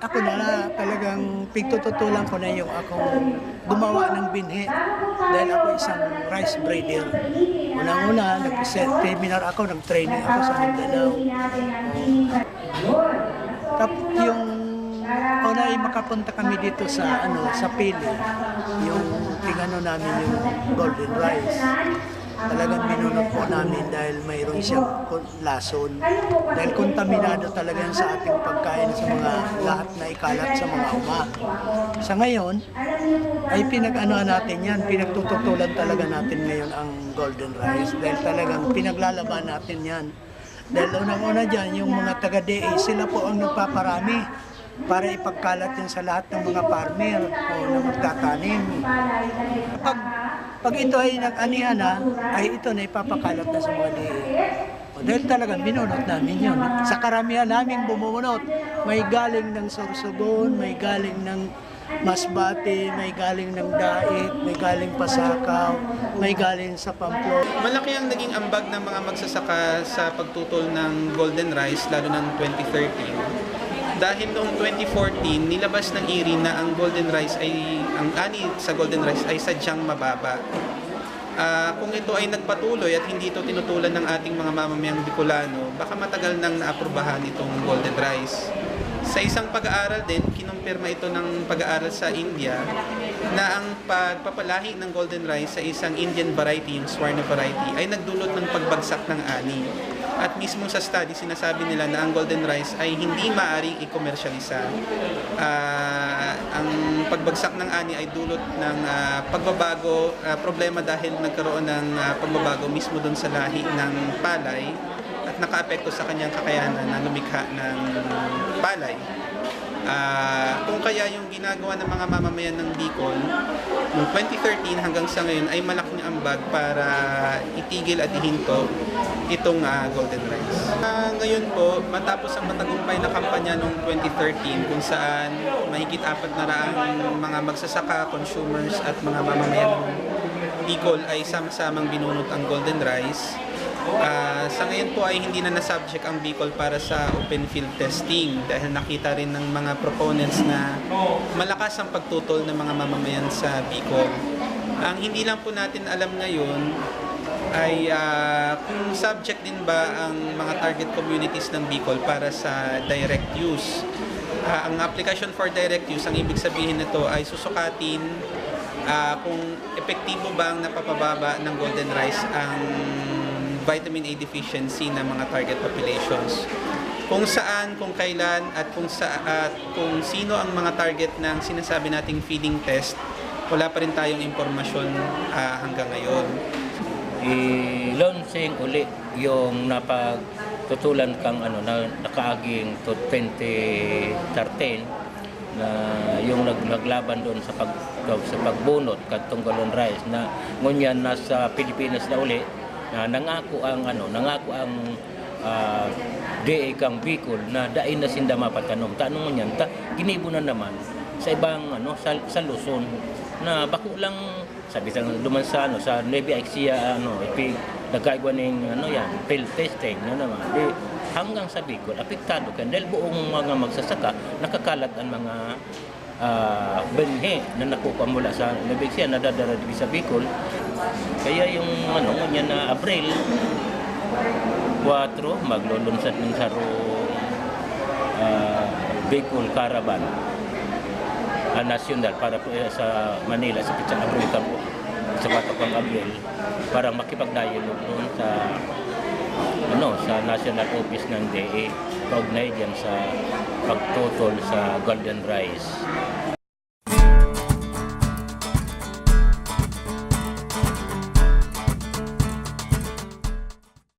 ako na talagang pigtututulan ko na yung akong gumawa ng binhi dahil ako isang rice breeder. Unang-una, nag-seminar ako, nag-training ako sa Mindanao. Tapos yung una ay makapunta kami dito sa sa Pili, yung tingano namin yung golden rice. Talagang binunot po namin dahil mayroon siyang lason. Dahil kontaminado talaga yan sa ating pagkain sa mga lahat na ikalat sa mga uma. Sa ngayon, ay pinag-anoan natin yan, pinagtututulan talaga natin ngayon ang golden rice dahil talagang pinaglalaban natin yan. Dahil unang-una dyan, yung mga taga-DA, sila po ang nagpaparami para ipagkalat yan sa lahat ng mga farmer o na magtatanim. Pag ito ay nag-anihan na, ay ito na ipapakalat na sa mga DA. Dahil talagang binunot namin yun. Sa karamihan namin bumunot, may galing ng Sorsogon, may galing ng Masbate, may galing ng Dait, may galing Pasakaw, may galing sa Pamplona. Malaki ang naging ambag ng mga magsasaka sa pagtutol ng golden rice, lalo ng 2013. Dahil noong 2014, nilabas ng IRI na ang golden rice ang ani sa golden rice ay sadyang mababa. Kung ito ay nagpatuloy at hindi ito tinutulan ng ating mga mamamayang Bicolano, baka matagal nang naaprubahan itong golden rice. Sa isang pag-aaral din, kinumpirma ito ng pag-aaral sa India na ang pagpapalahi ng golden rice sa isang Indian variety, yung Swarna variety, ay nagdulot ng pagbagsak ng ani. At mismo sa study, sinasabi nila na ang golden rice ay hindi maaaring i-komersyalisa. Ang pagbagsak ng ani ay dulot ng pagbabago, problema dahil nagkaroon ng pagbabago mismo doon sa lahi ng palay at nakaapekto sa kanyang kakayanan na lumikha ng palay. Kung kaya yung ginagawa ng mga mamamayan ng Bicol noong 2013 hanggang sa ngayon ay malaking ambag para itigil at ihinto itong golden rice. Ngayon po, matapos ang matagumpay na kampanya noong 2013 kung saan mahigit 400 mga magsasaka, consumers at mga mamamayan ng Bicol ay sama-samang binunot ang golden rice. Sa ngayon po ay hindi na nasubject ang Bicol para sa open field testing dahil nakita rin ng mga proponents na malakas ang pagtutol ng mga mamamayan sa Bicol. Ang hindi lang po natin alam ngayon ay kung subject din ba ang mga target communities ng Bicol para sa direct use. Ang application for direct use, ang ibig sabihin nito ay susukatin kung epektibo ba ang napapababa ng golden rice ang vitamin A deficiency ng mga target populations. Kung saan, kung kailan, at kung sino ang mga target ng sinasabi nating feeding test, wala pa rin tayong impormasyon hanggang ngayon. I-launching uli yung napagtutulan kang na nakaaging to 2013 na yung naglaban doon sa pagbunot kadtong golden rice na ngunyan nasa Pilipinas na uli. Nangako ang DA kang Bicol na dain na sinda mapatanom. Tanong niyan ginibo na naman sa ibang sa Luzon na bako lang sabi sa duman sa sa Nueva Ecija nagkaigwa ning yan field testing naman. Hanggang sa Bicol apektado kan dahil buong mga magsasaka nakakalat ang mga benhe na nakuha mula sa Nueva Ecija nadadala dito sa Bicol. Kaya yung niya na Abril 4 maglulunsad ng saro Bicol Caravan national para sa Manila sa Pitsang Abril kampo sa 4 Abril para makipag-dialogue doon sa National Office ng DA kaugnay diyan sa pagtutol sa golden rice.